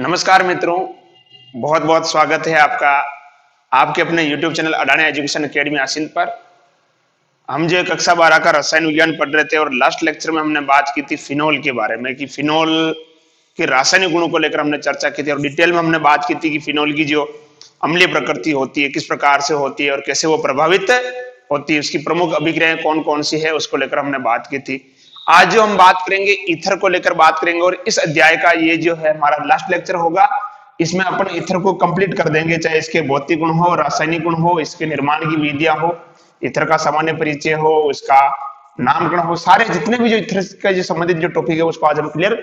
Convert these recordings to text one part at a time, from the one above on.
नमस्कार मित्रों, बहुत बहुत स्वागत है आपका आपके अपने YouTube channel Adani education academy आसिन पर। हम जो कक्षा 12 का रसायन विज्ञान पढ़ रहे थे और लास्ट लेक्चर में हमने बात की थी फिनोल के बारे में कि फिनोल के रासायनिक गुणों को लेकर हमने चर्चा की थी और डिटेल में हमने बात की थी कि फिनोल की जो अम्लीय प्रकृति होती है किस प्रकार से होती है और कैसे वो प्रभावित होती है, उसकी प्रमुख अभिक्रियाएं कौन कौन सी है उसको लेकर हमने बात की थी। आज जो हम बात करेंगे ईथर को लेकर बात करेंगे और इस अध्याय का ये जो है हमारा लास्ट लेक्चर होगा। इसमें अपन ईथर को कंप्लीट कर देंगे, चाहे इसके भौतिक गुण हो, रासायनिक गुण हो, इसके निर्माण की विधियां हो, ईथर का सामान्य परिचय हो, इसका नामकरण हो, सारे जितने भी जो ईथर का जो संबंधित जो टॉपिक है उसको आज हम क्लियर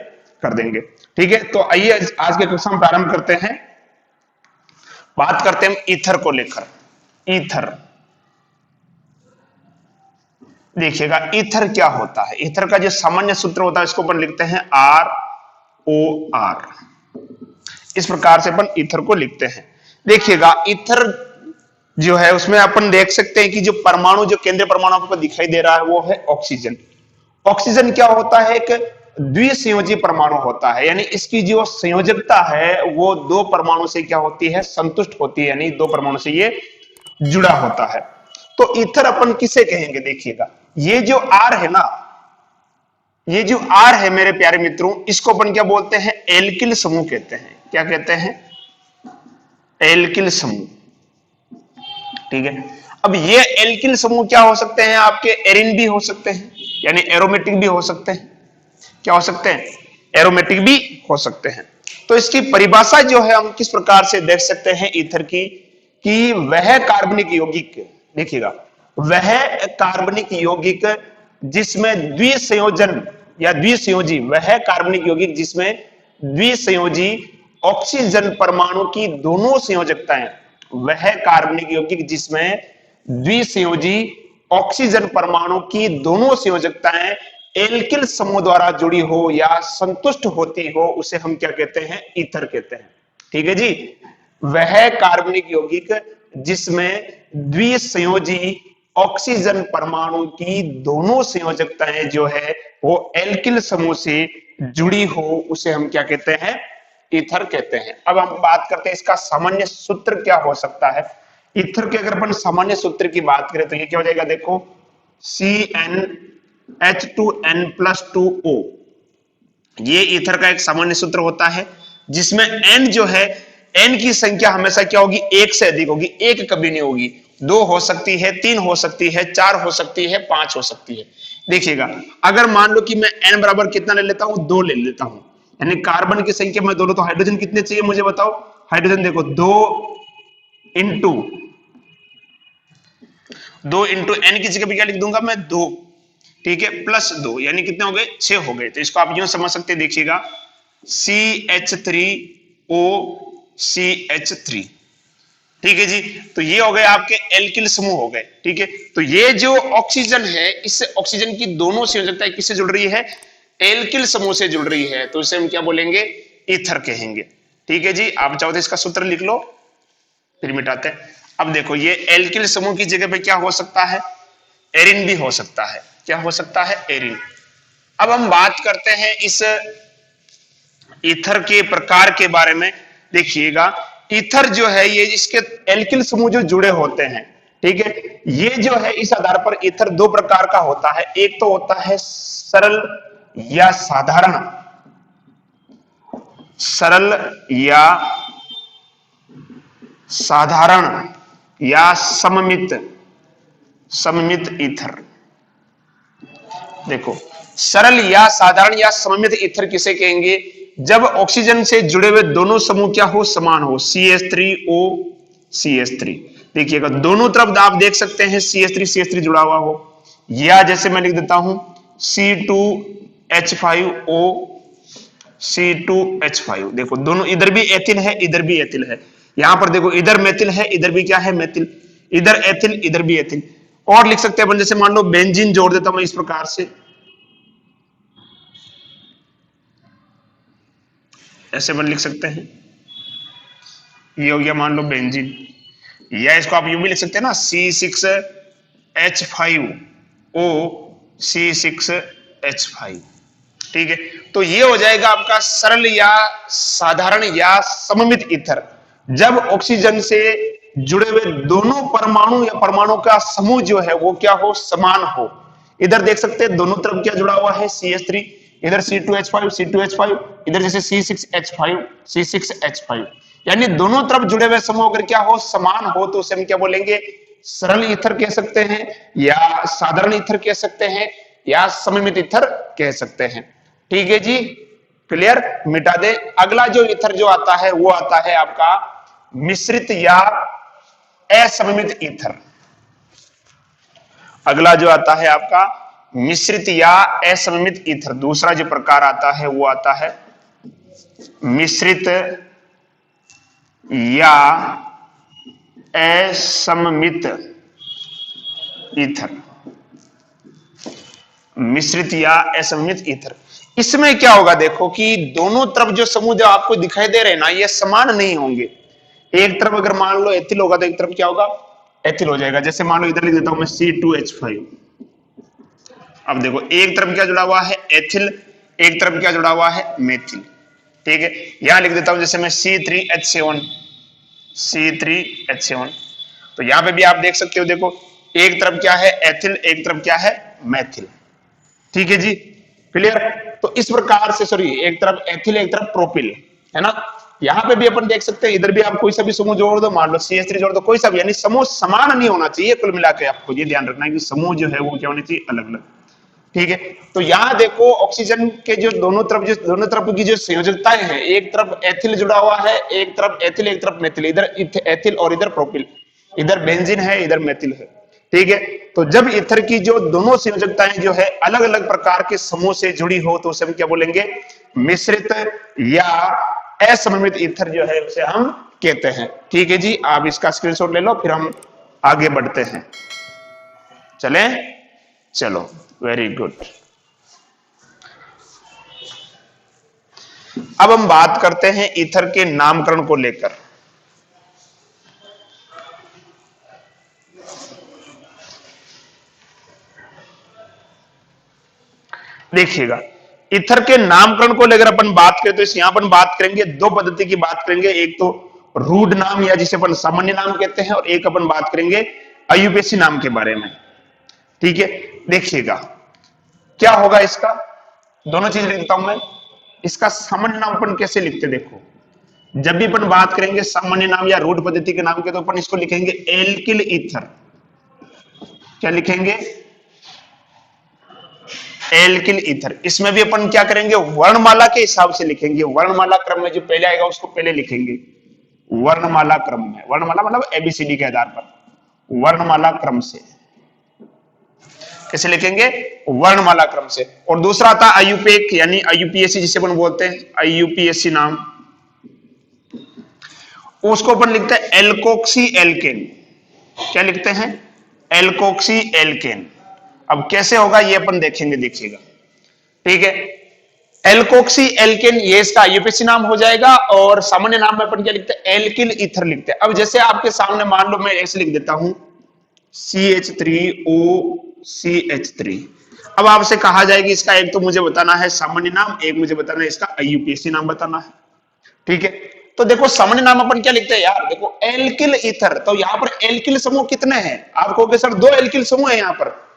कर देंगे। ठीक है, तो आइए आज के कक्षा में प्रारंभ करते हैं। बात करते हैं ईथर को लेकर। ईथर देखिएगा, ईथर क्या होता है। ईथर का जो सामान्य सूत्र होता है इसको अपन लिखते हैं ROR। इस प्रकार से अपन ईथर को लिखते हैं। देखिएगा, ईथर जो है उसमें अपन देख सकते हैं कि जो परमाणु, जो केंद्रीय परमाणु आपको दिखाई दे रहा है वो है ऑक्सीजन। ऑक्सीजन क्या होता है? एक द्विसंयोजी परमाणु होता है, यानी इसकी जो संयोजकता है वो दो परमाणु से क्या होती है? संतुष्ट होती है, यानी दो परमाणु से ये जुड़ा होता है। तो ईथर अपन किसे कहेंगे? देखिएगा, ये जो R है ना, ये जो R है मेरे प्यारे मित्रों, इसको अपन क्या बोलते हैं? एल्किल समूह कहते हैं। क्या कहते हैं? एल्किल समूह। ठीक है, अब ये एल्किल समूह क्या हो सकते हैं? आपके एरिन भी हो सकते हैं, यानी एरोमेटिक भी हो सकते हैं। क्या हो सकते हैं? एरोमेटिक भी हो सकते हैं। तो इसकी परिभाषा जो है हम किस प्रकार से देख सकते हैं ईथर की, कि वह कार्बनिक यौगिक, देखिएगा, वह कार्बनिक यौगिक जिसमें द्विसंयोजन या द्विसंयोजी, वह कार्बनिक यौगिक जिसमें द्विसंयोजी ऑक्सीजन परमाणु की दोनों संयोजकताएं, वह कार्बनिक यौगिक जिसमें द्विसंयोजी ऑक्सीजन परमाणु की दोनों संयोजकताएं एल्किल समूह द्वारा जुड़ी हो या संतुष्ट होती हो, उसे हम क्या कहते हैं? ईथर कहते हैं। ठीक है जी, वह कार्बनिक यौगिक जिसमें द्विसंयोजी ऑक्सीजन परमाणु की दोनों संयोजकताएं जो है वो एल्किल समूह से जुड़ी हो, उसे हम क्या कहते हैं? ईथर कहते हैं। अब हम बात करते हैं इसका सामान्य सूत्र क्या हो सकता है। ईथर के अगर अपन सामान्य सूत्र की बात करें तो ये क्या हो जाएगा? देखो, CnH2n+2O, ये ईथर का एक सामान्य सूत्र होता है जिसमें n जो है, n की संख्या हमेशा क्या होगी? एक से अधिक होगी, एक कभी नहीं होगी। दो हो सकती है, तीन हो सकती है, चार हो सकती है, पांच हो सकती है। देखिएगा, अगर मान लो कि मैं n बराबर कितना ले लेता हूं? दो ले लेता हूं, यानी कार्बन की संख्या मैं दो लो, तो हाइड्रोजन कितने चाहिए मुझे बताओ? हाइड्रोजन देखो, दो इंटू n की जगह पे क्या लिख दूंगा मैं? दो। ठीक है, प्लस दो, यानी कितने हो गए? 6 हो गए। तो इसको आप यूं समझ सकते हैं, देखिएगा, CH3OCH3। ठीक है जी, तो ये हो गए आपके एल्किल समूह हो गए। ठीक है, तो ये जो ऑक्सीजन है, इससे ऑक्सीजन की दोनों संयोजकताएं किससे जुड़ रही है? एल्किल समूह से जुड़ रही है, तो इसे हम क्या बोलेंगे? ईथर कहेंगे। ठीक है जी, आप चाहो तो इसका सूत्र लिख लो, फिर मिटाते हैं। अब देखो, ये एल्किल समूह की जगह पे क्या हो सकता है? एरिन भी हो सकता है। क्या हो सकता है? एरिन। अब हम बात करते हैं इस ईथर के प्रकार के बारे में। देखिएगा, ईथर जो है ये इसके एल्किल समूह जो जुड़े होते हैं, ठीक है, ये जो है इस आधार पर ईथर दो प्रकार का होता है। एक तो होता है सरल या साधारण, सरल या साधारण या सममित, सममित ईथर। देखो, सरल या साधारण या सममित ईथर किसे कहेंगे? जब ऑक्सीजन से जुड़े हुए दोनों समूह क्या हो? समान हो, CH3O CH3। देखिएगा, दोनों तरफ आप देख सकते हैं CH3 जुड़ा हुआ हो, या जैसे मैं लिख देता हूं C2H5O C2H5। देखो, दोनों, इधर भी एथिल है, इधर भी एथिल है। यहां पर देखो, इधर मेथिल है, इधर भी क्या है? मेथिल। इधर एथिल, इधर भी एथिल। और लिख सकते हैं अपन, जैसे मान लो बेंजीन जोड़ देता हूं इस प्रकार से, ऐसे अपन लिख सकते हैं, ये हो गया मान लो बेंजीन। या इसको आप यूं भी लिख सकते हैं ना, C6H5O C6H5। ठीक है, तो ये हो जाएगा आपका सरल या साधारण या सममित ईथर। जब ऑक्सीजन से जुड़े हुए दोनों परमाणु या परमाणु का समूह जो है वो क्या हो, समान हो। इधर देख सकते हैं दोनों तरफ क्या जुड़ा हुआ है, CH3, इधर C2H5 C2H5, इधर जैसे C6H5 C6H5, यानी दोनों तरफ जुड़े हुए समूह अगर क्या हो, समान हो, तो उसे हम क्या बोलेंगे, सरल ईथर कह सकते हैं, या साधारण ईथर कह सकते हैं, या सममित ईथर कह सकते हैं। ठीक है जी, क्लियर, मिटा दे। अगला जो ईथर जो आता है वो आता है आपका मिश्रित या असममित ईथर। अगला जो आता है आपका मिश्रित या असममित ईथर। दूसरा जो प्रकार आता है वो आता है मिश्रित या असममित ईथर। मिश्रित या असममित ईथर, इसमें क्या होगा, देखो कि दोनों तरफ जो समूह जो आपको दिखाई दे रहे हैं ना, ये समान नहीं होंगे। एक तरफ अगर मान लो एथिल होगा तो एक तरफ क्या होगा, एथिल हो जाएगा। जैसे मान लो इधर लिख देता हूं मैं C2H5। अब देखो एक तरफ क्या जुड़ा हुआ है, एथिल, एक तरफ क्या जुड़ा हुआ है, मेथिल। ठीक है, यहां लिख देता हूं जैसे मैं C3H7, C3H7। तो यहां पे भी आप देख सकते हो, देखो एक तरफ क्या है एथिल, एक तरफ क्या है मेथिल। ठीक है जी, क्लियर। तो इस प्रकार से, सॉरी, एक तरफ एथिल एक तरफ प्रोपिल, है ना। यहां पे भी अपन देख सकते हैं, इधर भी आप कोई सा भी समूह जोड़ दो, मान लो CH3 जोड़ दो, कोई सा भी, यानी समूह समान नहीं होना चाहिए। कुल मिला के आपको ये ध्यान रखना है कि समूह जो है वो क्या होने चाहिए, अलग अलग। ठीक है, तो यहां देखो ऑक्सीजन के जो दोनों तरफ की जो संयोजकताएं हैं, एक तरफ एथिल जुड़ा हुआ है, एक तरफ एथिल एक तरफ मेथिल, इधर एथिल और इधर प्रोपिल, इधर बेंजीन है इधर मेथिल है। ठीक है, तो जब ईथर की जो दोनों संयोजकताएं जो है अलग अलग प्रकार के समूह से जुड़ी हो तो उसे हम क्या बोलेंगे, मिश्रित या असममित ईथर जो है उसे हम कहते हैं। ठीक है जी, आप इसका स्क्रीनशॉट ले लो, फिर हम आगे बढ़ते हैं। चलें, चलो, वेरी गुड। अब हम बात करते हैं ईथर के नामकरण को लेकर। देखिएगा, ईथर के नामकरण को लेकर अपन बात करें तो इस यहां अपन बात करेंगे, दो पद्धति की बात करेंगे। एक तो रूढ़ नाम या जिसे अपन सामान्य नाम कहते हैं, और एक अपन बात करेंगे IUPAC नाम के बारे में। ठीक है, देखिएगा क्या होगा इसका, दोनों चीज लिखता हूं मैं। इसका सामान्य नाम अपन कैसे लिखते, देखो जब भी अपन बात करेंगे सामान्य नाम या रूढ़ पद्धति के नाम के, तो अपन इसको लिखेंगे एल्किल ईथर। क्या लिखेंगे, एल्किल ईथर। इसमें भी अपन क्या करेंगे, वर्णमाला के हिसाब से लिखेंगे। वर्णमाला क्रम में जो पहले आएगा उसको पहले लिखेंगे, वर्णमाला क्रम में। वर्णमाला मतलब ABCD के आधार पर, वर्णमाला क्रम से। कैसे लिखेंगे, वर्णमाला क्रम से। और दूसरा आता IUPAC यानी IUPAC जिसे अपन बोलते हैं, IUPAC नाम, उसको अपन लिखते हैं एल्कोक्सी एल्केन। क्या लिखते हैं, एल्कोक्सी एल्केन। अब कैसे होगा ये अपन देखेंगे, देखिएगा। ठीक है, एल्कोक्सी एल्केन ये इसका IUPAC नाम हो जाएगा, और सामान्य नाम में अपन क्या लिखते हैं, एल्किल ईथर लिखते हैं। अब जैसे आपके सामने मान लो मैं ऐसे लिख देता हूं CH3OCH3। अब आपसे कहा जाएगी इसका एक तो मुझे बताना है सामान्य नाम, एक मुझे बताना है इसका IUPAC नाम बताना है। ठीक है, तो देखो सामान्य नाम अपन क्या लिखते हैं यार, देखो एल्किल ईथर। तो यहां पर एल्किल समूह कितने हैं, आप कहोगे सर दो एल्किल समूह है यहां पर।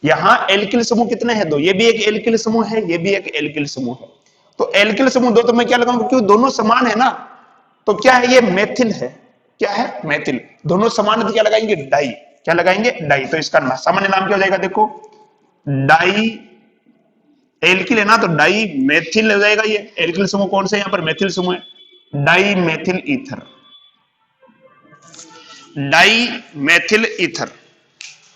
यहां एल्किल समूह कितने हैं, दो। ये भी एक एल्किल समूह है, ये भी एक एल्किल समूह है। तो एल्किल समूह दो, तो मैं क्या लगाऊंगा, क्योंकि दोनों समान है ना। तो क्या है, ये मेथिल है। क्या है, मेथिल। दोनों समान है तो क्या लगाएंगे, डाई। क्या लगाएंगे, डाई। तो इसका सामान्य नाम क्या हो जाएगा, देखो डाई, एल्किल है ना तो डाई मेथिल हो जाएगा। ये एल्किल समूह कौन से, यहां पर मेथिल समूह है, dimethyl ether. Dimethyl ether.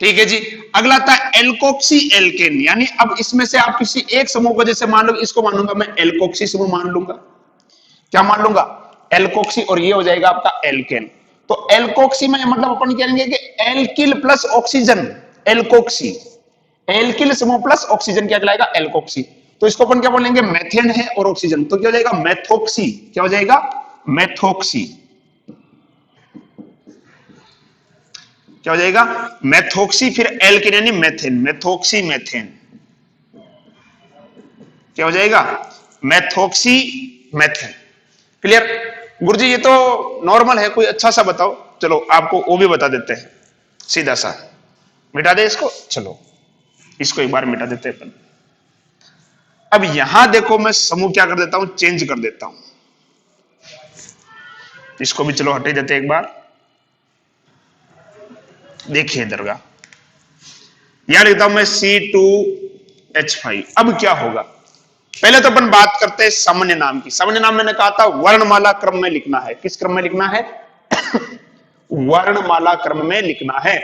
ठीक है जी, अगला था एल्कोक्सी एल्केन। यानी अब इसमें से आप किसी एक समूह को, जैसे मान लो इसको मान लूंगा मैं एल्कोक्सी समूह मान लूंगा। क्या मान लूंगा, एल्कोक्सी, और ये हो जाएगा आपका एल्केन। तो एल्कोक्सी में मतलब अपन कहेंगे कि alkyl plus oxygen, alkoxy. Alkyl समूह प्लस ऑक्सीजन क्या कहलाएगा, एल्कोक्सी। तो इसको अपन क्या बोलेंगे, मेथेन है और ऑक्सीजन, तो क्या हो जाएगा, मेथोक्सी। क्या हो जाएगा, मेथोक्सी। क्या हो जाएगा, मेथोक्सी। फिर एल्किन यानी मेथेन, मेथोक्सी मेथेन। क्या हो जाएगा? Methoxy methane. क्लियर? गुरुजी ये तो नॉर्मल है, कोई अच्छा सा बताओ। चलो आपको वो भी बता देते हैं, सीधा सा मिटा दे इसको। चलो इसको एक बार मिटा देते हैं अपन। अब यहां देखो मैं समूह क्या कर देता हूं, चेंज कर देता हूं। इसको भी चलो हटे देते एक बार। देखिए दरगाह, यहां लिखता हूं मैं C2H5। अब क्या होगा, पहले तो अपन बात करते हैं सामान्य नाम की। सामान्य नाम मैंने कहा था वर्णमाला क्रम में लिखना है। किस क्रम में लिखना है? वर्णमाला क्रम में लिखना है।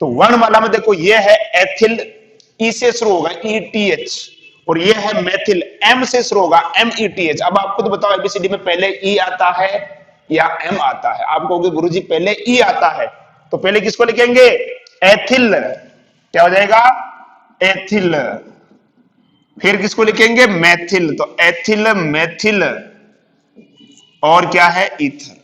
तो वर्णमाला में देखो ये है एथिल, ई से शुरू होगा ETH, और ये है मेथिल, M से शुरू होगा METH। अब आपको तो बताओ एबीसीडी में पहले E आता है या M आता है? आप कहोगे गुरुजी पहले E आता है, तो पहले किसको लिखेंगे? एथिल। क्या हो जाएगा? एथिल। फिर किसको लिखेंगे? मैथिल। तो एथिल, मैथिल, और क्या है? ईथर।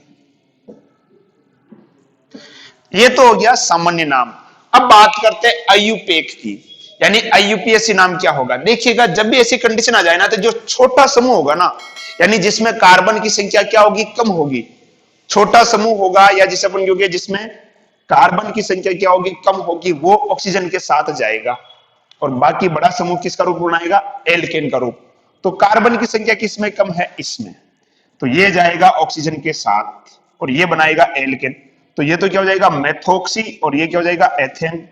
ये तो हो गया सामान्य नाम। अब बात करते हैं आयुपेक की, यानी आईयूपीएसी नाम क्या होगा। देखिएगा जब भी ऐसी कंडीशन आ जाए ना, तो जो छोटा समूह होगा ना, यानी जिसमें कार्बन की संख्या क्या होगी? कम होगी। छोटा समूह होगा या जिसे अपन कहोगे जिसमें कार्बन की संख्या क्या होगी? कम होगी, वो ऑक्सीजन के साथ जाएगा, और बाकी बड़ा समूह किसका रूप बनाएगा? एल्केन का रूप। तो कार्बन की संख्या किसमें कम है? इसमें। तो ये जाएगा ऑक्सीजन के साथ और ये बनाएगा एल्केन। तो ये तो क्या हो जाएगा? मेथोक्सी, और ये क्या हो जाएगा? एथेन।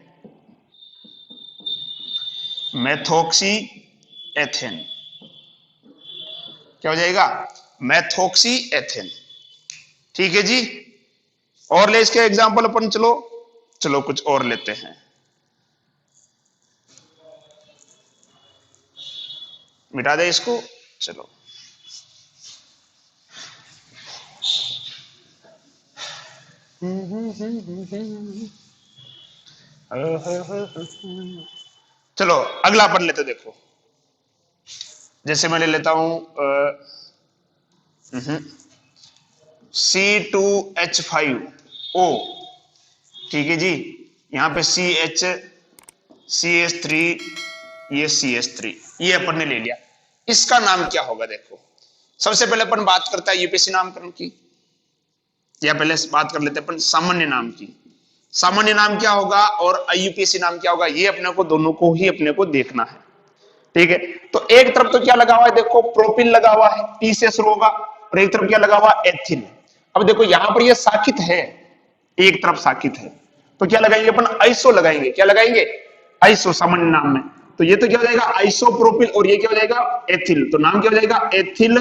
Methoxy ethane. क्या हो जाएगा? Methoxy ethane. ठीक है जी। और ले इसके एग्जांपल अपन। चलो चलो कुछ और लेते हैं। मिटा दे इसको। चलो चलो अगला अपन लेते। देखो जैसे मैं ले लेता हूं C2H5O। ठीक है जी। यहां पे CH, CH3, ये CH3, ये अपन ने ले लिया। इसका नाम क्या होगा? देखो सबसे पहले अपन बात करता है यूपीएससी नामकरण की, या पहले बात कर लेते हैं अपन सामान्य नाम की। सामान्य नाम क्या होगा और आईयूपीएसी नाम क्या होगा, ये अपने को दोनों को ही अपने को देखना है। ठीक है, तो एक तरफ तो क्या लगा हुआ है? देखो प्रोपिल लगा हुआ है, P से शुरू होगा, और एक तरफ क्या लगा हुआ? एथिल। अब देखो यहां पर ये साकित है, एक तरफ साकित है, तो क्या लगाएंगे अपन? आइसो लगाएंगे। क्या लगाएंगे? आइसो, सामान्य नाम में। तो ये तो क्या हो जाएगा? आइसोप्रोपिल, और ये क्या हो जाएगा? एथिल। तो नाम क्या हो जाएगा? Ethyl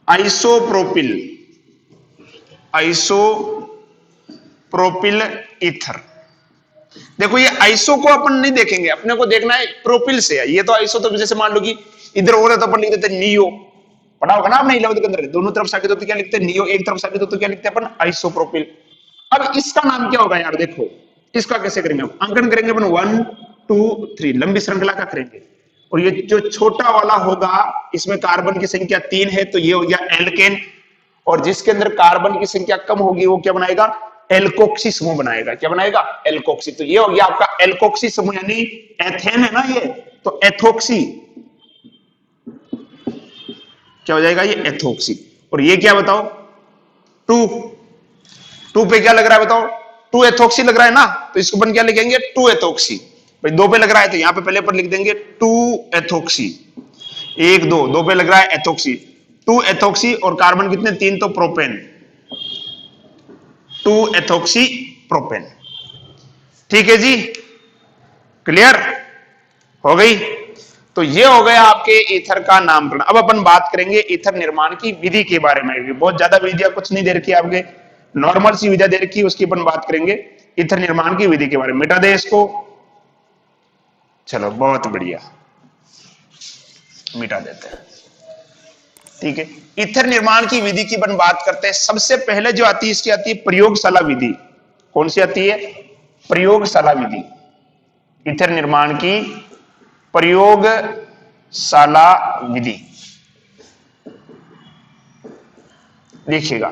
isopropyl, isopropyl ether. देखो ये आइसो को अपन नहीं देखेंगे, अपने को देखना है प्रोपिल से। ये तो आइसो, तो जैसे मान लो कि इधर हो रहा है तो अपन लिख देते नियो। पढ़ा होगा ना आपने 11वीं के अंदर, दोनों तरफ साकित हो तो क्या लिखते हैं? नियो। एक तरफ साकित हो तो क्या लिखते हैं अपन? आइसोप्रोपिल। अब इसका नाम क्या होगा यार? देखो इसका कैसे करेंगे? अंकन करेंगे अपन 1 2 3, लंबी श्रृंखला का करेंगे। और ये जो छोटा वाला होगा, इसमें कार्बन की संख्या 3 है, तो ये हो गया एल्केन। और जिसके अंदर कार्बन की संख्या कम होगी वो क्या बनाएगा? एल्कोक्सी समूह बनाएगा। क्या बनाएगा? एल्कोक्सी। तो ये हो गया आपका एल्कोक्सी समूह, यानी एथेन है ना ये, तो एथोक्सी। क्या हो जाएगा? ये एथोक्सी। और ये क्या बताओ? 2, 2 पे क्या लग रहा है बताओ? 2 एथोक्सी लग रहा है ना, तो इसको अपन क्या लिखेंगे? 2 एथोक्सी। भाई 2 पे लग रहा है तो यहां पे पहले पर लिख देंगे 2 एथोक्सी। 1 2, 2 पे लग रहा है एथोक्सी, 2 एथोक्सी, और कार्बन कितने? 3, तो प्रोपेन, 2 एथोक्सी प्रोपेन। ठीक है जी, क्लियर हो गई? तो ये हो गया आपके ईथर का नामकरण। अब अपन बात करेंगे ईथर निर्माण की विधि के बारे में। बहुत ज्यादा विधियां कुछ नहीं दे रखी आपके, नॉर्मल सी विधियां दे रखी, उसकी अपन बात करेंगे ईथर निर्माण की विधि के बारे में। मिटा दे इसको। चलो बहुत बढ़िया, मिटा देते हैं। ठीक है, ईथर निर्माण की विधि की अपन बात करते हैं। सबसे पहले जो आती है इसकी आती है प्रयोगशाला विधि। कौन सी आती है? प्रयोगशाला विधि। ईथर निर्माण की प्रयोगशाला विधि। देखिएगा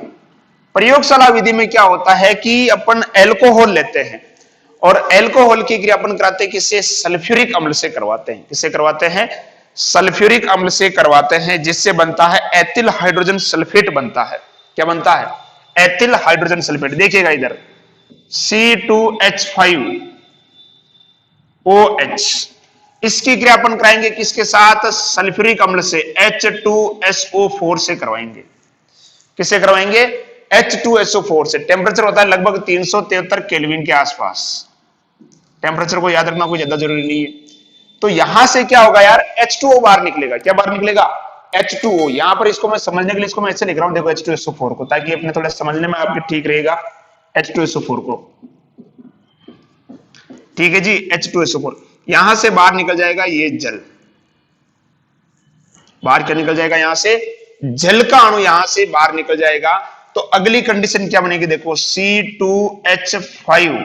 प्रयोगशाला विधि में क्या होता है कि अपन एल्कोहल लेते हैं, और एल्कोहल की क्रिया अपन कराते हैं किससे? सल्फ्यूरिक अम्ल से करवाते हैं। किससे करवाते हैं? सल्फ्यूरिक अम्ल से करवाते हैं, जिससे बनता है एथिल हाइड्रोजन सल्फेट बनता है। क्या बनता है? Ethyl hydrogen sulphate. देखिएगा इधर C2H5OH, इसकी क्रिया अपन कराएंगे किसके साथ? सल्फ्यूरिक अम्ल से, H2SO4 से करवाएंगे। किससे करवाएंगे? H2SO4 से। टेम्परेचर होता है लगभग 373 केल्विन के आसपास। टेम्परेचर को याद रखना कोई ज्यादा जरूरी नहीं है। तो यहां से क्या होगा यार? H2O बाहर निकलेगा। क्या बाहर निकलेगा? H2O। यहां पर इसको मैं समझने के लिए इसको मैं ऐसे लिख रहा हूं, देखो H2SO4 को, ताकि अपने थोड़ा समझने में आपके ठीक रहेगा H2SO4 को। ठीक है जी, H2SO4 यहां से बाहर निकल जाएगा ये जल। बाहर क्या निकल जाएगा? यहां से जल का अणु यहां से बाहर निकल जाएगा। तो अगली कंडीशन क्या बनेगी? देखो C2H5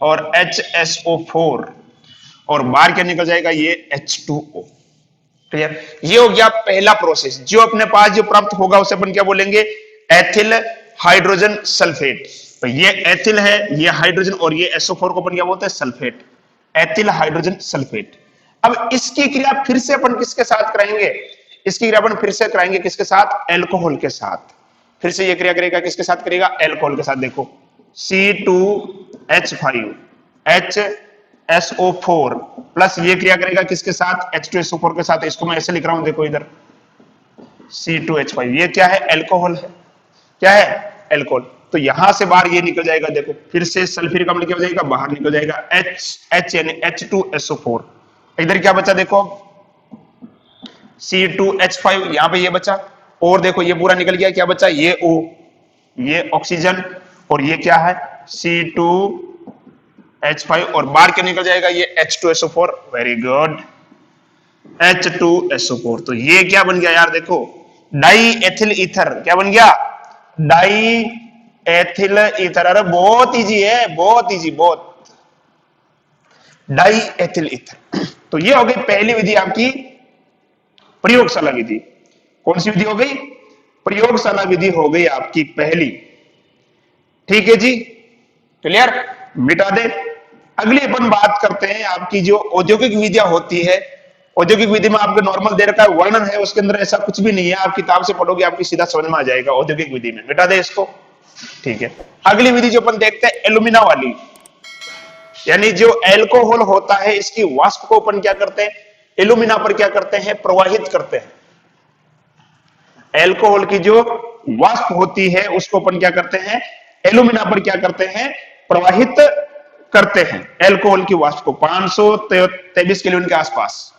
और HSO4 और बाहर क्या निकल जाएगा? ये H2O। क्लियर? ये हो गया पहला प्रोसेस। जो अपने पास जो प्राप्त होगा उसे अपन क्या बोलेंगे? Ethyl hydrogen sulphate. तो ये एथिल है, ये हाइड्रोजन, और ये SO4 को अपन क्या बोलते हैं? सल्फेट। Ethyl hydrogen sulphate. अब इसकी क्रिया फिर से अपन किसके साथ कराएंगे? इसकी क्रिया अपन फिर से कराएंगे किसके साथ? एल्कोहल के साथ। फिर से ये क्रिया करेगा किसके साथ करेगा? एल्कोहल के साथ। देखो C2H5HSO4 प्लस ये क्रिया करेगा किसके साथ? H2SO4 के साथ। इसको मैं ऐसे लिख रहा हूं, देखो इधर C2H5, ये क्या है? एल्कोहल है। क्या है? एल्कोहल। तो यहां से बाहर ये निकल जाएगा, देखो फिर से सल्फ्यूरिक अम्ल क्या हो जाएगा? बाहर निकल जाएगा, H यानी H2SO4। इधर क्या बचा? देखो C2H5, यहां पे ये बचा, और देखो ये पूरा निकल गया। क्या बचा? ये O, ये ऑक्सीजन, और ये क्या है? C2H5, और बाहर क्या निकल जाएगा? ये H2SO4। Very good, H2SO4। तो ये क्या बन गया यार? देखो डाई एथिल ईथर। क्या बन गया? Die ethyl ether. अरे बहुत इजी है, बहुत इजी, बहुत। Die ethyl ether. तो ये हो गई पहली विधि आपकी, प्रयोगशाला विधि। कौन सी विधि हो गई? प्रयोगशाला विधि हो गई आपकी पहली। ठीक है जी, क्लियर? मिटा दे। अगली अपन बात करते हैं आपकी जो औद्योगिक विधियां होती है। औद्योगिक विधि में आपके नॉर्मल दे रखा है, वर्णन है, उसके अंदर ऐसा कुछ भी नहीं है। आप किताब से पढ़ोगे आपकी सीधा समझ में आ जाएगा औद्योगिक विधि में। मिटा दे इसको। ठीक है, अगली विधि जो अपन देखते हैं एल्यूमिना वाली, यानी जो एल्कोहल होता है इसकी वाष्प को अपन क्या करते हैं? एल्यूमिना पर क्या करते हैं? प्रवाहित करते हैं। एल्कोहल की जो वाष्प होती है उसको अपन क्या करते हैं? एल्यूमिना पर क्या करते हैं? प्रवाहित करते हैं। एल्कोहल की वाष्प को 523 केल्विन के आसपास।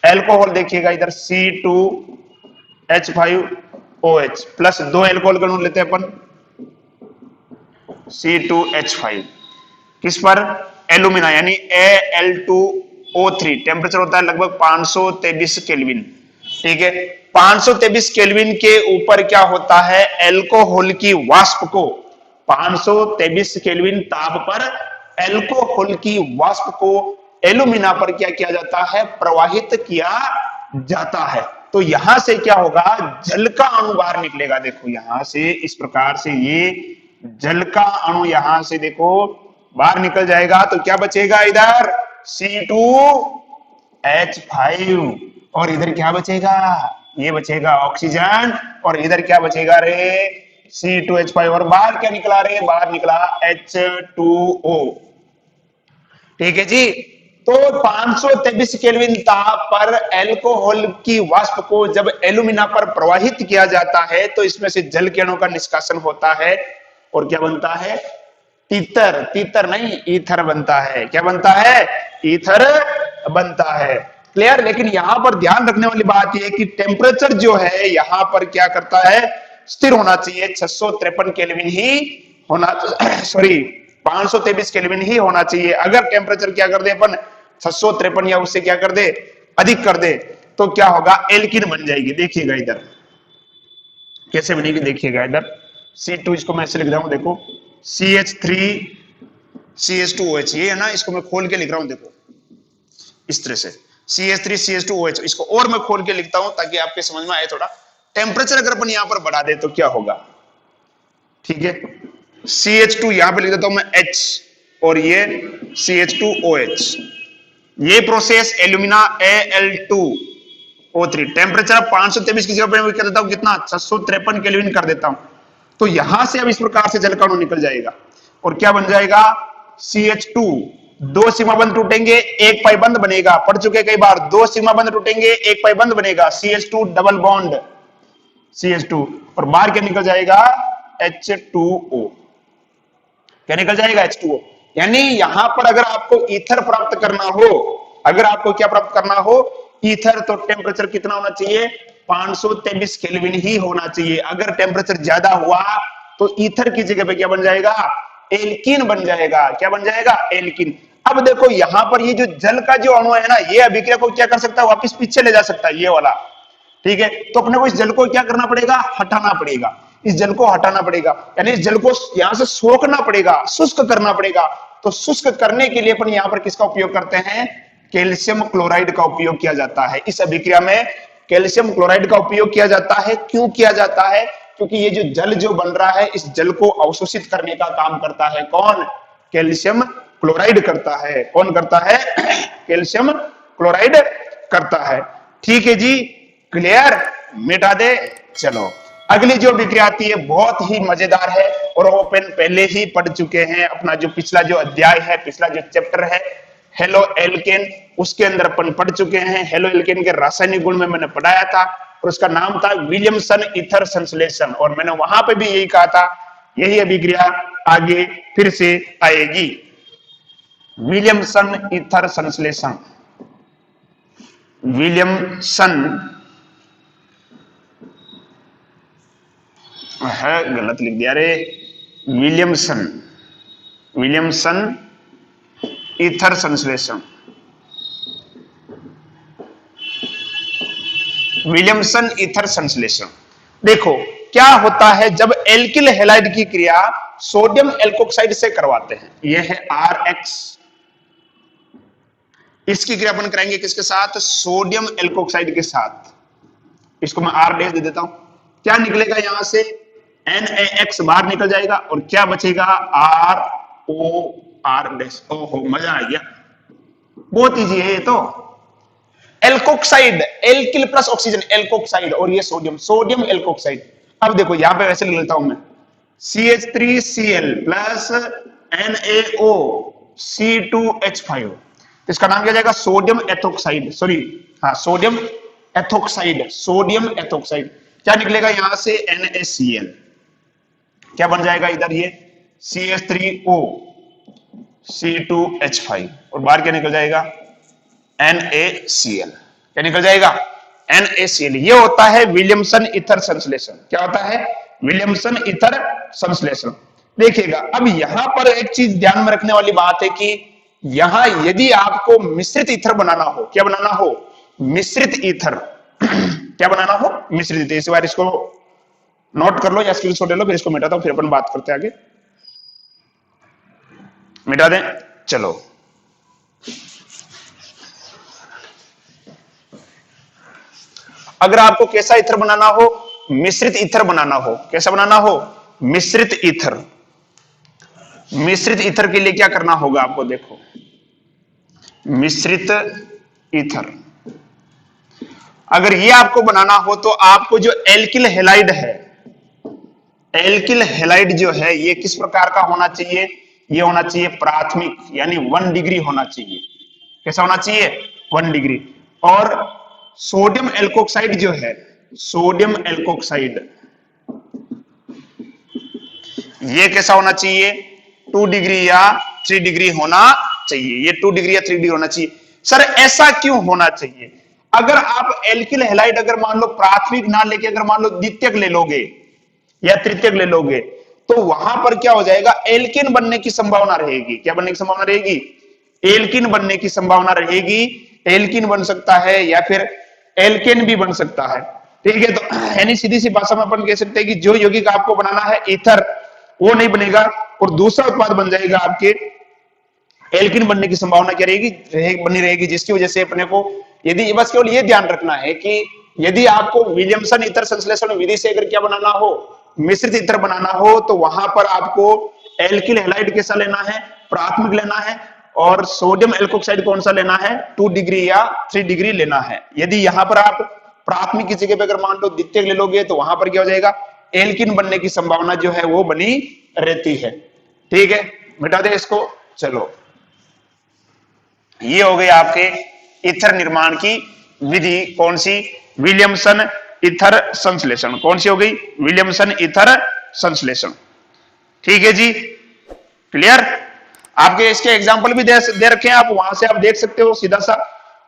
एल्कोहल देखिएगा इधर C2H5OH प्लस 2 एल्कोहल का अणु लेते हैं अपन C2H5, किस पर? एल्यूमिना, यानी Al2O3। टेम्परेचर होता है लगभग 523 केल्विन। ठीक है, 523 केल्विन के ऊपर क्या होता है? एल्कोहल की वाष्प को 523 केल्विन ताप पर एल्कोहल की वाष्प को एल्यूमिना पर क्या किया जाता है? प्रवाहित किया जाता है। तो यहां से क्या होगा? जल का अणु बाहर निकलेगा। देखो यहां से इस प्रकार से ये जल का अणु यहां से देखो बाहर निकल जाएगा। तो क्या बचेगा? इधर C2H5, और इधर क्या बचेगा? ये बचेगा ऑक्सीजन, और इधर क्या बचेगा रे? C2H5, और बाहर क्या निकला रे? बाहर निकला H2O। ठीक है जी। तो 523 केल्विन ताप पर एल्कोहल की वाष्प को जब एल्यूमिना पर प्रवाहित किया जाता है तो इसमें से जल के अणु का निष्कासन होता है, और क्या बनता है? तीतर। तीतर नहीं, ईथर बनता है। क्या बनता है? ईथर बनता है। क्लियर? लेकिन यहां पर ध्यान रखने वाली बात यह है कि टेम्परेचर जो है यहां पर क्या करता है? स्थिर होना चाहिए। 653 केल्विन ही होना, सॉरी 523 केल्विन ही होना चाहिए। अगर टेम्परेचर क्या कर दे अपन 653 या उससे क्या कर दे? अधिक कर दे, तो क्या होगा? एल्किन बन जाएगी। देखिएगा इधर कैसे बनेगी, देखिएगा इधर C2, इसको मैं ऐसे लिख रहा हूं, देखो CH3CH2OH, ये है ना, इसको मैं खोल के लिख रहा हूं, देखो इस तरह से CH3CH2OH। इसको और मैं खोल के लिखता हूं ताकि आपके समझ में आए थोड़ा। टेम्परेचर अगर अपन यहां पर बढ़ा दे तो क्या होगा? ठीक है, CH2 यहां पे लिख देता हूं मैं H, और ये CH2OH। ये प्रोसेस एल्यूमिना Al2O3, टेम्परेचर 523 की जगह पे मैं कर देता हूं कितना, 653 केल्विन कर देता हूं। तो यहां से अब इस प्रकार से जल का अणु निकल जाएगा और क्या बन जाएगा, CH2, दो सीमा बंध टूटेंगे एक पाई बंध बनेगा, पढ़ चुके कई बार, दो सीमा बंध टूटेंगे एक पाई बंध बनेगा, CH2 डबल बॉन्ड CH2, और बाहर क्या निकल जाएगा, H2O। क्या निकल जाएगा, H2O। यानी यहां पर अगर आपको ईथर प्राप्त करना हो, अगर आपको क्या प्राप्त करना हो, ईथर, तो टेम्परेचर कितना होना चाहिए, 523 केल्विन ही होना चाहिए। अगर टेम्परेचर ज्यादा हुआ तो ईथर की जगह पे क्या बन जाएगा, एल्कीन बन जाएगा। क्या बन जाएगा, एल्कीन। अब देखो यहां पर ये जो जल का जो अणु है ना, ये अभिक्रिया को क्या कर सकता है, वापस पीछे ले जा सकता है, ये वाला, ठीक है। तो अपने को इस जल को क्या करना पड़ेगा, हटाना पड़ेगा, इस जल को हटाना पड़ेगा, यानी इस जल को यहां से सोखना पड़ेगा, शुष्क करना पड़ेगा। तो शुष्क करने के लिए अपन यहां पर किसका उपयोग करते हैं, कैल्शियम क्लोराइड का उपयोग किया जाता है। इस अभिक्रिया में कैल्शियम क्लोराइड का उपयोग किया जाता है। क्यों किया जाता है, क्योंकि ये जो जल जो बन रहा है, इस जल को अवशोषित करने का काम करता है कौन, कैल्शियम क्लोराइड करता है। कौन करता है, कैल्शियम क्लोराइड करता है। ठीक है जी, क्लियर, मिटा दे। चलो अगली जो विक्रिया आती है बहुत ही मजेदार है और ओपन पहले ही पढ़ चुके हैं। अपना जो पिछला जो अध्याय है, पिछला जो चैप्टर है हेलो एल्केन, उसके अंदर अपन पढ़ चुके हैं। हेलो एल्केन के रासायनिक गुण में मैंने पढ़ाया था और उसका नाम था विलियमसन ईथर संश्लेषण, और मैंने वहां पे भी यही कहा था, यही अभिक्रिया आगे फिर से आएगी, विलियमसन ईथर संश्लेषण। विलियमसन है, गलत लिख दिया रे, विलियमसन, विलियमसन ईथर संश्लेषण, विलियमसन ईथर संश्लेषण। देखो क्या होता है जब एल्किल हैलाइड की क्रिया सोडियम एल्कोक्साइड से करवाते हैं, यह है RX, इसकी क्रिया अपन करेंगे किसके साथ, सोडियम एल्कोक्साइड के साथ। इसको मैं R डैश दे देता हूं। क्या निकलेगा यहां से, NaX बाहर निकल जाएगा और क्या बचेगा, ROR डैश। ओहो मजा आ गया, बहुत इजी है ये तो। Alkoxide, alkyl plus oxygen alkoxide, और ये सोडियम, सोडियम एल्कोक्साइड। अब देखो यहां पे वैसे लिख लेता हूं मैं, CH3Cl प्लस NaO C2H5, तो इसका नाम क्या जाएगा, सोडियम एथोक्साइड, सॉरी हाँ सोडियम एथोक्साइड, सोडियम एथोक्साइड। क्या निकलेगा यहां से, NaCl, क्या बन जाएगा इधर ये CH3O C2H5, और बाहर क्या निकल जाएगा, NaCl। क्या निकल जाएगा, NaCl। ये होता है विलियमसन ईथर संश्लेषण। क्या होता है, विलियमसन ईथर संश्लेषण। देखिएगा अब यहां पर एक चीज ध्यान में रखने वाली बात है कि यहां यदि आपको मिश्रित ईथर बनाना हो, क्या बनाना हो, मिश्रित ईथर क्या बनाना हो, मिश्रित ईथर। इस बार इसको नोट कर लो या स्क्रीनशॉट ले लो, फिर इसको मिटाता हूं, फिर अपन बात करते हैं आगे। मिटा दें, चलो अगर आपको कैसा ईथर बनाना हो, मिश्रित ईथर बनाना हो, कैसा बनाना हो, मिश्रित ईथर। मिश्रित ईथर के लिए क्या करना होगा आपको, देखो मिश्रित ईथर अगर ये आपको बनाना हो तो आपको जो एल्किल हैलाइड है, एल्किल हैलाइड जो है ये किस प्रकार का होना चाहिए, ये होना चाहिए प्राथमिक, यानी 1 डिग्री होना चाहिए। कैसा होना चाहिए, 1 डिग्री। और सोडियम एल्कोक्साइड जो है, सोडियम एल्कोक्साइड ये कैसा होना चाहिए, 2 डिग्री या 3 डिग्री होना चाहिए। ये 2 डिग्री या 3 डिग्री होना चाहिए। सर ऐसा क्यों होना चाहिए, अगर आप एल्किल हैलाइड अगर मान लो प्राथमिक ना लेके अगर मान लो द्वितीयक ले लोगे या तृतीयक ले लोगे, तो वहां पर क्या हो जाएगा, एल्किन बनने की संभावना रहेगी। क्या बनने की संभावना रहेगी, एल्किन बनने की संभावना रहेगी। एल्किन बन सकता है या फिर एल्केन भी बन सकता है, ठीक है। तो यानी सीधी सी भाषा में अपन कह सकते हैं कि जो यौगिक आपको बनाना है ईथर, वो नहीं बनेगा और दूसरा उत्पाद बन जाएगा आपके एल्किन बनने की संभावना क्या रहेगी, बनी रहेगी, जिसकी वजह से अपने को यदि बस केवल ये ध्यान रखना है कि यदि आपको विलियमसन ईथर संश्लेषण विधि से अगर क्या बनाना हो, मिश्रित ईथर बनाना हो, तो वहां पर आपको एल्किल हैलाइड कैसा लेना है, प्राथमिक लेना है, और सोडियम एल्कोक्साइड कौन सा लेना है, 2 डिग्री या 3 डिग्री लेना है। यदि यहां पर आप प्राथमिक की जगह पे अगर मान लो द्वितीयक ले लोगे तो वहां पर क्या हो जाएगा, एल्किन बनने की संभावना जो है वो बनी रहती है। ठीक है, मिटा दे इसको। चलो, ये हो गई आपके ईथर निर्माण की विधि, कौन सी, विलियमसन ईथर संश्लेषण। कौन सी हो गई, विलियमसन ईथर संश्लेषण। ठीक है जी, क्लियर। आपके इसके एग्जाम्पल भी दे रखे हैं, आप वहां से आप देख सकते हो सीधा सा,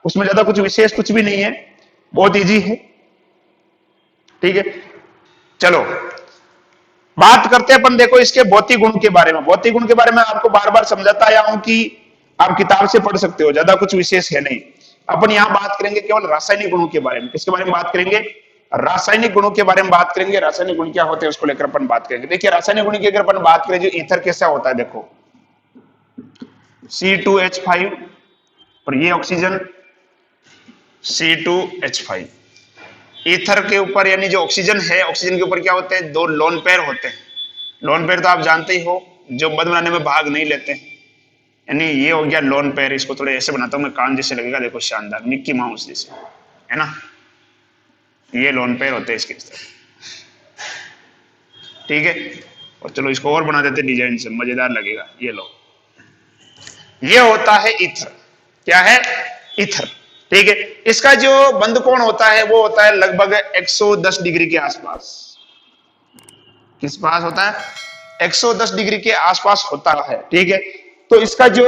उसमें ज्यादा कुछ विशेष कुछ भी नहीं है, बहुत इजी है। ठीक है, चलो बात करते हैं अपन, देखो इसके भौतिक गुण के बारे में। भौतिक गुण के बारे में आपको बार बार समझाता आया हूं कि आप किताब से पढ़ सकते हो, ज्यादा कुछ विशेष है नहीं। अपन यहां बात करेंगे केवल रासायनिक गुणों के बारे में। किसके बारे में बात करेंगे, रासायनिक गुणों के बारे में बात करेंगे। रासायनिक गुण क्या होते हैं उसको लेकर अपन बात करेंगे। देखिए रासायनिक गुण की अगर अपन बात करें, जो ईथर कैसा होता है, देखो C2H5 और ये ऑक्सीजन C2H5। ईथर के ऊपर यानी जो ऑक्सीजन है, ऑक्सीजन के ऊपर क्या होते हैं, 2 लोन पेयर होते हैं। लोन पेयर तो आप जानते ही हो, जो बंध बनाने में भाग नहीं लेते हैं। यानी ये हो गया लोन पेयर। इसको थोड़े ऐसे बनाता हूं मैं, कान जैसे लगेगा, देखो शानदार, मिक्की माउस जैसे, है ना। ये लोन पेयर होते हैं इसके। ठीक है, और चलो इसको और बना देते डिजाइन से, मजेदार लगेगा। ये लो, ये होता है ईथर। क्या है, ईथर। ठीक है, इसका जो बंध कोण होता है वो होता है लगभग 110 डिग्री के आसपास। किस पास होता है, 110 डिग्री के आसपास होता है। ठीक है, तो इसका जो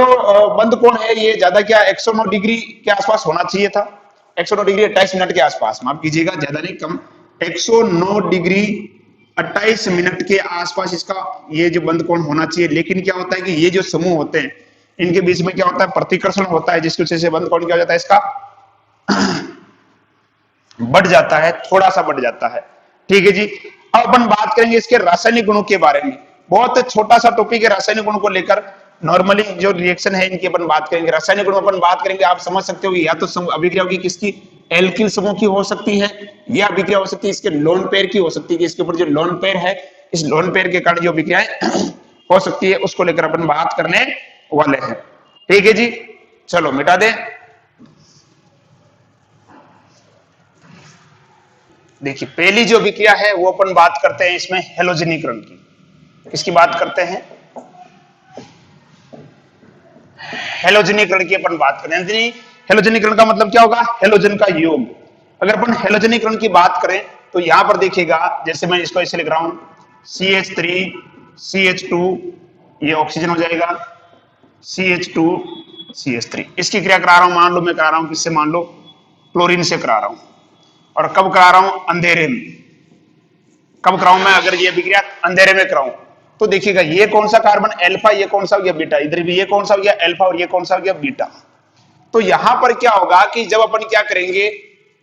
बंध कोण है ये ज्यादा क्या 109 डिग्री के आसपास होना चाहिए था। 109 डिग्री 28 मिनट के आसपास, माफ कीजिएगा, ज्यादा नहीं कम, 109 डिग्री 28 मिनट के आसपास इसका ये जो बंध कोण होना चाहिए। लेकिन क्या होता है कि ये जो समूह होते हैं इनके बीच में क्या होता है, प्रतिकर्षण होता है, जिसकी वजह से बंध कोण क्या हो जाता है, इसका बढ़ जाता है, थोड़ा सा बढ़ जाता है। ठीक है जी, अब अपन बात करेंगे इसके रासायनिक गुणों के बारे में। बहुत छोटा सा टॉपिक है रासायनिक गुणों को लेकर। नॉर्मली जो रिएक्शन है इनकी अपन बात करेंगे। रासायनिक गुणों अपन बात करेंगे, आप समझ सकते हो या तो अभिक्रिया होगी किसकी, एल्किल समूह की हो सकती है, या अभिक्रिया हो सकती है इसके लोन पेयर की हो सकती है। इसके ऊपर जो लोन पेयर है, इस लोन पेयर के कारण जो अभिक्रियाएं हो सकती है उसको लेकर अपन बात करने वाले हैं। ठीक है जी, चलो मिटा दे। देखिए पहली जो अभिक्रिया है वो अपन बात करते हैं इसमें हेलोजनीकरण की। किसकी बात करते हैं, हेलोजनीकरण की अपन बात करें। हेलोजनीकरण का मतलब क्या होगा, हेलोजन का योग। अगर अपन हेलोजनीकरण की बात करें तो यहां पर देखिएगा, जैसे मैं इसको ऐसे लिख रहा हूं, CH3 CH2, ये ऑक्सीजन हो जाएगा, CH2 CH3। इसकी क्रिया करा रहा हूं, मान लो मैं करा रहा हूं किससे, मान लो क्लोरीन से करा रहा हूं। और कब करा रहा हूं, अंधेरे में। कब कराऊं मैं, अगर ये अभिक्रिया अंधेरे में कराऊं तो देखिएगा ये कौन सा कार्बन अल्फा, ये कौन सा हो गया बीटा, इधर भी ये कौन सा हो गया अल्फा और ये कौन सा हो गया बीटा। तो यहां पर क्या होगा कि जब अपन क्या करेंगे,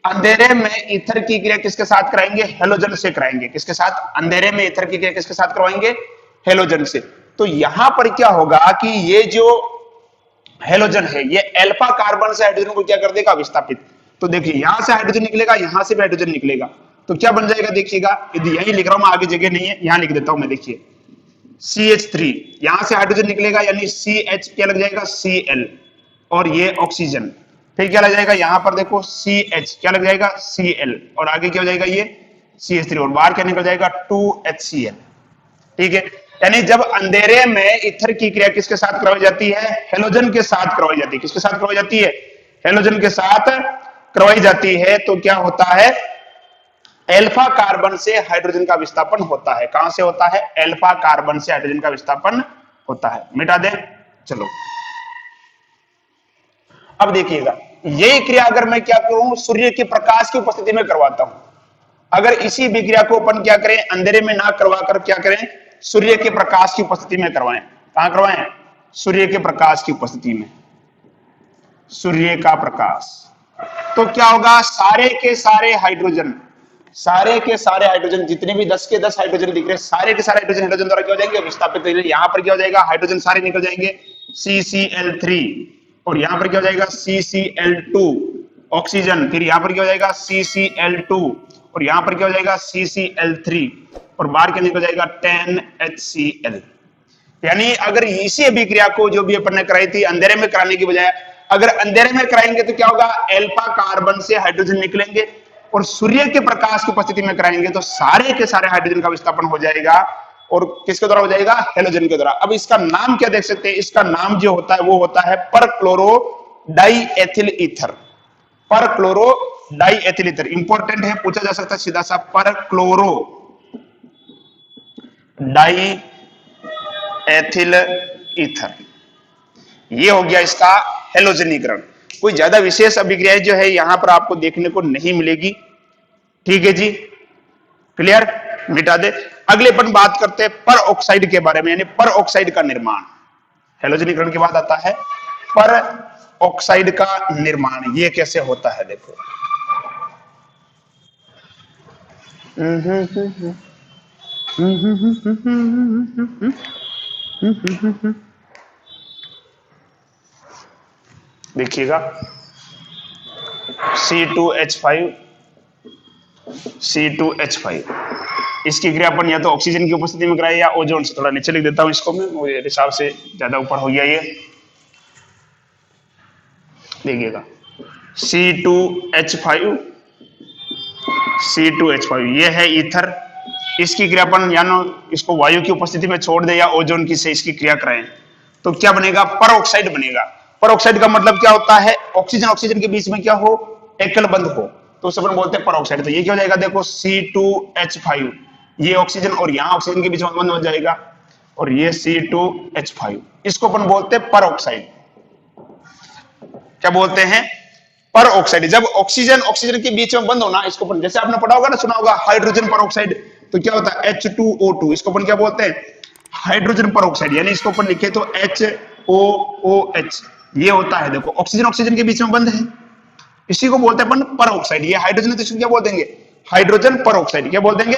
अंधेरे में ईथर की क्रिया किसके साथ कराएंगे, हेलोजन से कराएंगे। किसके साथ, अंधेरे में ईथर की क्रिया किसके साथ करवाएंगे, हेलोजन से। तो यहां पर क्या होगा कि ये जो हेलोजन है ये अल्फा कार्बन से हाइड्रोजन को क्या कर देगा, विस्थापित। तो देखिए यहां से हाइड्रोजन निकलेगा, यहां से भी हाइड्रोजन निकलेगा, तो क्या बन जाएगा, देखिएगा, यदि यही लिख रहा हूं मैं, आगे जगह नहीं है, यहां लिख देता हूं मैं। देखिए CH3, यहां से हाइड्रोजन निकलेगा यानी CH क्या लग जाएगा, Cl, और ये ऑक्सीजन, फिर क्या लग जाएगा, यहां पर देखो CH क्या लग जाएगा, Cl, और आगे क्या हो जाएगा, ये CH3, और बाहर क्या निकल जाएगा, 2HCl। ठीक है, यानी जब अंधेरे में ईथर की क्रिया किसके साथ करवाई जाती है, हेलोजन के साथ करवाई जाती है। किसके साथ करवाई जाती है, हेलोजन के साथ करवाई जाती है। तो क्या होता है, अल्फा कार्बन से हाइड्रोजन का विस्थापन होता है। कहां से होता है, अल्फा कार्बन से हाइड्रोजन का विस्थापन होता है। मिटा दे, चलो अब देखिएगा, यही क्रिया अगर मैं क्या करूं, सूर्य के प्रकाश की उपस्थिति में करवाता हूं। अगर इसी विक्रिया को अपन क्या करें, अंधेरे में ना करवा कर क्या करें, सूर्य के प्रकाश की उपस्थिति में करवाएं। कहां करवाएं, सूर्य के प्रकाश की उपस्थिति में, सूर्य का प्रकाश। तो क्या होगा, सारे के सारे हाइड्रोजन, सारे के सारे हाइड्रोजन, जितने भी 10 के 10 हाइड्रोजन दिख रहे हैं, सारे के सारे हाइड्रोजन हेलोजन द्वारा क्या हो जाएंगे, विस्थापित। यहां पर क्या हो जाएगा, हाइड्रोजन सारे निकल जाएंगे, CCl3, और यहां पर क्या हो जाएगा, CCl2 ऑक्सीजन, फिर यहां पर क्या हो जाएगा, CCl2, और यहां पर क्या हो जाएगा, CCl3, और बाहर क्या निकल जाएगा, 10HCl। यानी अगर इसी अभिक्रिया को जो भी अपन ने कराई थी अंधेरे में कराने की बजाय अगर अंधेरे में कराएंगे तो क्या होगा, एल्फा कार्बन से हाइड्रोजन निकलेंगे और सूर्य के प्रकाश की उपस्थिति में कराएंगे तो सारे के सारे हाइड्रोजन का विस्थापन हो जाएगा और किसके द्वारा हो जाएगा, हेलोजन के द्वारा। अब इसका नाम क्या देख सकते हैं, इसका नाम जो होता है वो होता है perchloro diethyl ether. Perchloro diethyl ether important है, पूछा जा सकता है सीधा सा, परक्लोरो डाई एथिल ईथर, ये हो गया इसका हेलोजनीकरण। कोई ज्यादा विशेष अभिक्रिया जो है यहां पर आपको देखने को नहीं मिलेगी। ठीक है जी, क्लियर, मिटा दे। अगले अपन बात करते हैं पर ऑक्साइड के बारे में, यानी पर ऑक्साइड का निर्माण। हेलोजनीकरण के बाद आता है पर ऑक्साइड का निर्माण, ये कैसे होता है देखो। देखिएगा C2H5 C2H5 इसकी क्रिया अपन या तो ऑक्सीजन की उपस्थिति में कराए या ओजोन से। थोड़ा नीचे लिख देता हूं इसको मैं, मेरे हिसाब से ज्यादा ऊपर हो गया ये। देखिएगा C2H5 C2H5 ये है ईथर। इसकी क्रिया अपन या ना इसको वायु की उपस्थिति में छोड़ दे या ओजोन की से इसकी क्रिया कराएं तो क्या बनेगा, पर ऑक्साइड बनेगा। पर ऑक्साइड का मतलब क्या होता है, ऑक्सीजन ऑक्सीजन के बीच में क्या हो, एकल बंध हो, तो उसे अपन बोलते हैं पर ऑक्साइड। तो ये क्या हो जाएगा देखो C2H5, ये ऑक्सीजन और यहां ऑक्सीजन के बीच में बंध हो जाएगा और ये C2H5, इसको अपन बोलते हैं पर ऑक्साइड। क्या बोलते हैं, पर ऑक्साइड। जब ऑक्सीजन ऑक्सीजन के बीच में बंद होना, इसको अपन जैसे आपने पढ़ा होगा ना, सुना होगा हाइड्रोजन पर ऑक्साइड, तो क्या होता है H2O2, इसको अपन क्या बोलते हैं, हाइड्रोजन पर ऑक्साइड। यानी इसको अपन लिखे तो HOOH, ये होता है देखो ऑक्सीजन ऑक्सीजन के बीच में बंद है, इसी को बोलते हैं अपन पर ऑक्साइड। ये हाइड्रोजन है तो इसको क्या बोल देंगे, हाइड्रोजन पर ऑक्साइड। क्या बोल देंगे,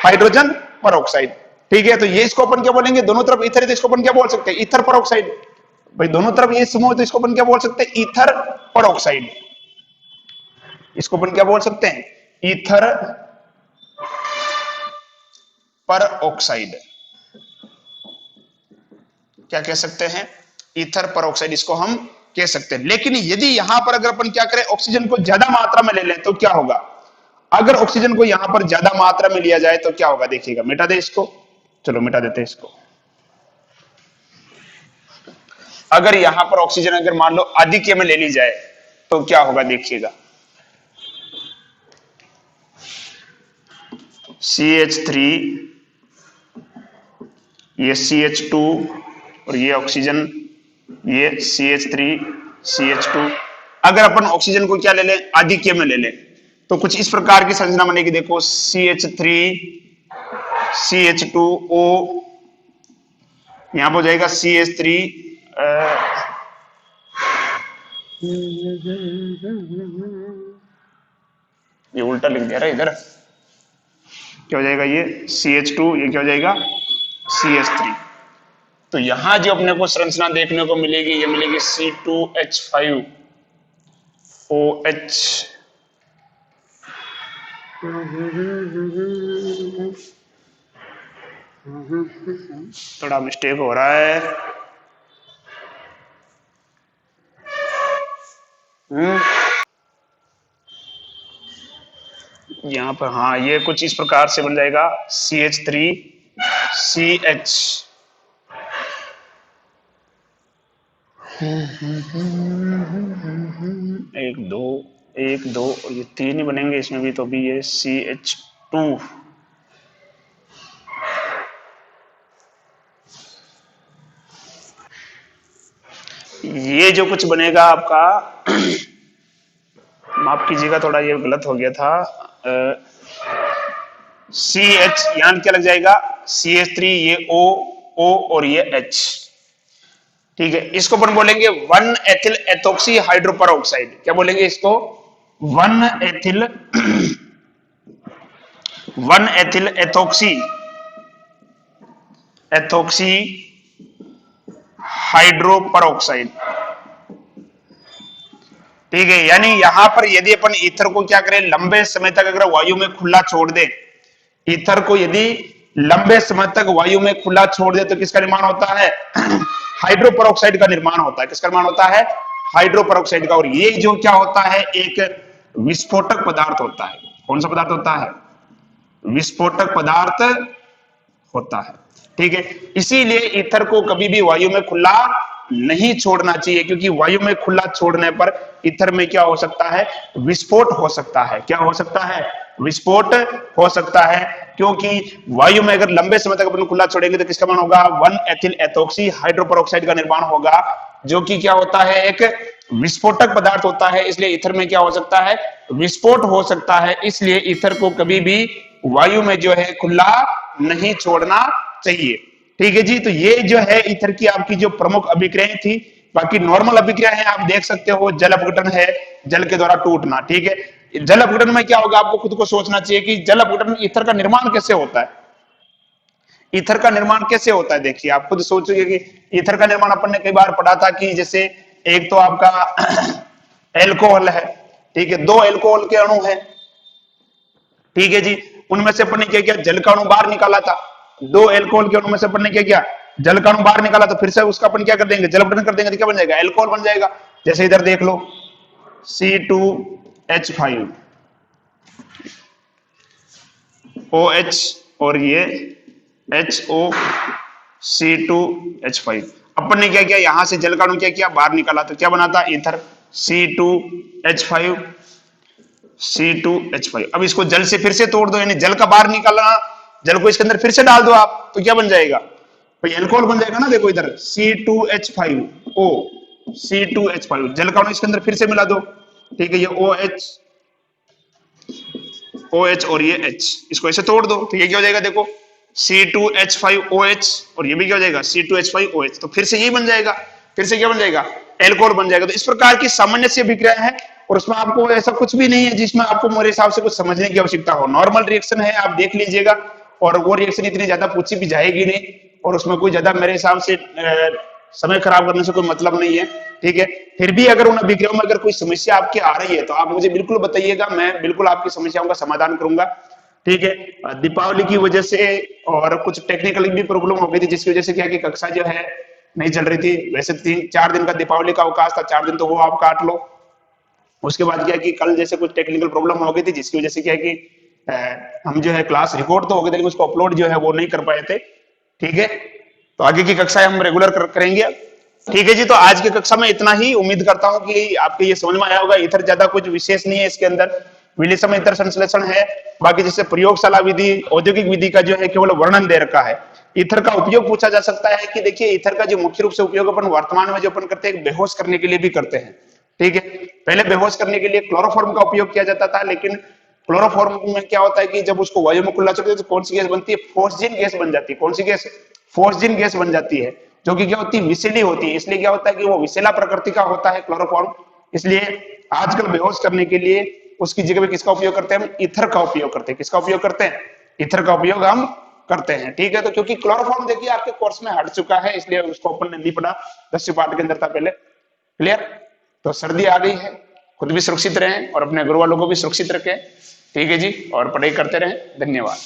हाइड्रोजन पर ऑक्साइड। ठीक है, तो ये इसको अपन क्या बोलेंगे, दोनों तरफ ईथर है तो इसको अपन क्या बोल सकते हैं, ईथर पर ऑक्साइड। भाई दोनों तरफ ये समूह तो इसको अपन क्या बोल सकते हैं, ईथर पर ऑक्साइड। इसको अपन क्या बोल सकते हैं, ईथर पर ऑक्साइड। क्या कह सकते हैं, ईथर पर ऑक्साइड, इसको हम कह सकते हैं। लेकिन यदि यहां पर अगर अपन क्या करें, ऑक्सीजन को ज्यादा मात्रा में ले लें तो क्या होगा, अगर ऑक्सीजन को यहां पर ज्यादा मात्रा में लिया जाए तो क्या होगा, देखिएगा, मिटा दे इसको, चलो मिटा देते हैं इसको। अगर यहां पर ऑक्सीजन अगर मान लो आधिक्य में ले ली जाए तो क्या होगा, देखिएगा CH3, ये CH2 और ये ऑक्सीजन, ये CH3 CH2। अगर अपन ऑक्सीजन को क्या ले लें, आधिक्य में ले लें तो कुछ इस प्रकार की संरचना बनेगी देखो, CH3 CH2O, यहां पर हो जाएगा CH3 ये उल्टा लिख दिया रहा इधर, क्या हो जाएगा ये CH2, ये क्या हो जाएगा CH3। तो यहां जो अपने को संरचना देखने को मिलेगी, ये मिलेगी C2H5OH। थोड़ा मिस्टेक हो रहा है, यहां पर, हाँ ये कुछ इस प्रकार से बन जाएगा CH3CH। एक दो और ये 3 ही बनेंगे इसमें भी, तो भी ये CH2। ये जो कुछ बनेगा आपका माफ कीजिएगा थोड़ा ये गलत हो गया था, CH यहां क्या लग जाएगा, CH3, ये O और ये H। ठीक है, इसको अपन बोलेंगे 1 एथिल एथोक्सी हाइड्रोपर ऑक्साइड। क्या बोलेंगे इसको, 1 एथिल एथोक्सी हाइड्रोपर ऑक्साइड। ठीक है, यानी यहां पर यदि अपन ईथर को क्या करें, लंबे समय तक अगर वायु में खुला छोड़ दे, ईथर को यदि लंबे समय तक वायु में खुला छोड़ दे तो किसका निर्माण होता है? हाइड्रोपरऑक्साइड का निर्माण होता है। किसका निर्माण होता है? हाइड्रोपरऑक्साइड का। और ये जो क्या होता है, एक विस्फोटक पदार्थ होता है। कौन सा पदार्थ होता है? विस्फोटक पदार्थ होता है। ठीक है, इसीलिए ईथर को कभी भी वायु में खुला नहीं छोड़ना चाहिए, क्योंकि वायु में खुला छोड़ने पर ईथर में क्या हो सकता है? विस्फोट हो सकता है। क्या हो सकता है? विस्फोट हो सकता है, क्योंकि वायु में अगर लंबे समय तक अपन खुला छोड़ेंगे तो किसका निर्माण होगा? 1 एथिल एथोक्सी हाइड्रोपरऑक्साइड का निर्माण होगा, जो कि क्या होता है? एक विस्फोटक पदार्थ होता है। इसलिए ईथर में क्या हो सकता है? विस्फोट हो सकता है। इसलिए ईथर को कभी भी वायु में जो है खुला नहीं छोड़ना चाहिए। ठीक है जी, तो ये जो है ईथर की आपकी जो प्रमुख अभिक्रियाएं थी। बाकी नॉर्मल अभिक्रिया है, आप देख सकते हो, जल अपघटन है, जल के द्वारा टूटना। ठीक है, जल अपघटन में क्या होगा? आपको खुद को सोचना चाहिए कि जल अपघटन ईथर का निर्माण कैसे होता है। ईथर का निर्माण कैसे होता है, देखिए आप खुद सोचोगे कि ईथर का निर्माण अपन ने कई बार पढ़ा था कि जैसे एक तो आपका एल्कोहल है, ठीक है, 2 एल्कोहल के अणु है, ठीक है जी, उनमें से अपन ने क्या किया? जल का अणु बाहर निकाला था। 2 एल्कोहल के अणु में से अपन ने क्या किया? जल का अणु बाहर निकाला, तो फिर से उसका अपन क्या कर देंगे? जल अपघटन कर देंगे, तो क्या बन जाएगा? एल्कोहल बन जाएगा। जैसे इधर देख लो, C2H5 OH और ये HOC2H5। अपन ने क्या किया? यहां से जल का अणु क्या किया? बाहर निकाला, तो क्या बना था? Ether C2H5 C2H5। अब इसको जल से फिर से तोड़ दो, यानी जल का बाहर निकालना, जल को इसके अंदर फिर से डाल दो आप, तो क्या बन जाएगा? तो एल्कोहल बन जाएगा ना। देखो इधर C2H5O C2H5, जल का अणु इसके अंदर फिर से मिला दो, ठीक है, ये OH और ये H, इसको ऐसे तोड़ दो, तो ये क्या हो जाएगा? देखो C2H5OH, और ये भी क्या हो जाएगा? C2H5OH। तो फिर से यही बन जाएगा, फिर से क्या बन जाएगा? एल्कोहल बन जाएगा। तो इस प्रकार की सामान्य सी अभिक्रिया है, और उसमें आपको ऐसा कुछ भी नहीं है जिसमें आपको मेरे हिसाब से कुछ समझने की आवश्यकता हो। नॉर्मल रिएक्शन है, आप देख लीजिएगा, और वो रिएक्शन इतनी ज्यादा पूछी भी जाएगी नहीं, और उसमें कोई ज्यादा मेरे हिसाब से समय खराब करने से कोई मतलब नहीं है। ठीक है, फिर भी अगर उन अभिक्रियाओं में अगर कोई समस्या आपकी आ रही है तो आप मुझे बिल्कुल बताइएगा, मैं बिल्कुल आपकी समस्याओं का समाधान करूंगा। ठीक है, दीपावली की वजह से और कुछ टेक्निकली भी प्रॉब्लम हो गई थी, जिसकी वजह से क्या कि कक्षा जो है नहीं चल रही थी। वैसे 3-4 दिन का दीपावली का अवकाश था, 4 दिन तो वो आप काट लो। उसके बाद क्या कि कल जैसे कुछ टेक्निकल प्रॉब्लम हो गई थी, जिसकी वजह से क्या कि हम जो है क्लास रिकॉर्ड तो हो गए थे, लेकिन उसको अपलोड जो है वो नहीं कर पाए थे। ठीक है, तो आगे की कक्षाएं हम रेगुलर करेंगे। ठीक है जी, तो आज की कक्षा में इतना ही। उम्मीद करता हूं कि आपको ये समझ में आया होगा। इधर ज्यादा कुछ विशेष नहीं है इसके अंदर, विलेसम ईथर संश्लेषण है। बाकी जैसे प्रयोगशाला विधि, औद्योगिक विधि का जो है केवल वर्णन दे रखा है। ईथर का उपयोग पूछा जा सकता है कि देखिए ईथर का जो मुख्य रूप से उपयोग अपन वर्तमान में जो अपन करते हैं, बेहोश करने के लिए भी करते हैं। ठीक है, पहले बेहोश करने के लिए क्लोरोफॉर्म का उपयोग किया जाता था, लेकिन क्लोरोफॉर्म में क्या होता है कि जब उसको वायु में खुला छोड़ते हैं तो कौन सी गैस बनती है? फोस्जिन गैस बन जाती है। कौन सी गैस? फोस्जिन गैस बन जाती है, जो कि क्या होती है? विषैली होती है। इसलिए क्या होता है कि वो विषैला प्रकृति का होता है क्लोरोफॉर्म। इसलिए आजकल बेहोश करने के लिए उसकी जगह पे किसका उपयोग करते हैं? हम ईथर का उपयोग करते हैं। किसका उपयोग करते हैं? ईथर का उपयोग हम करते हैं। ठीक है, तो क्योंकि क्लोरोफॉर्म देखिए आपके कोर्स में हट चुका है, इसलिए उसको अपन ने नहीं पढ़ा, 10वीं पाठ के अंदर था पहले। क्लियर? तो सर्दी आ गई है, खुद भी सुरक्षित रहें और अपने घर वालों को भी सुरक्षित रखें। ठीक है जी, और पढ़ाई करते रहें। धन्यवाद।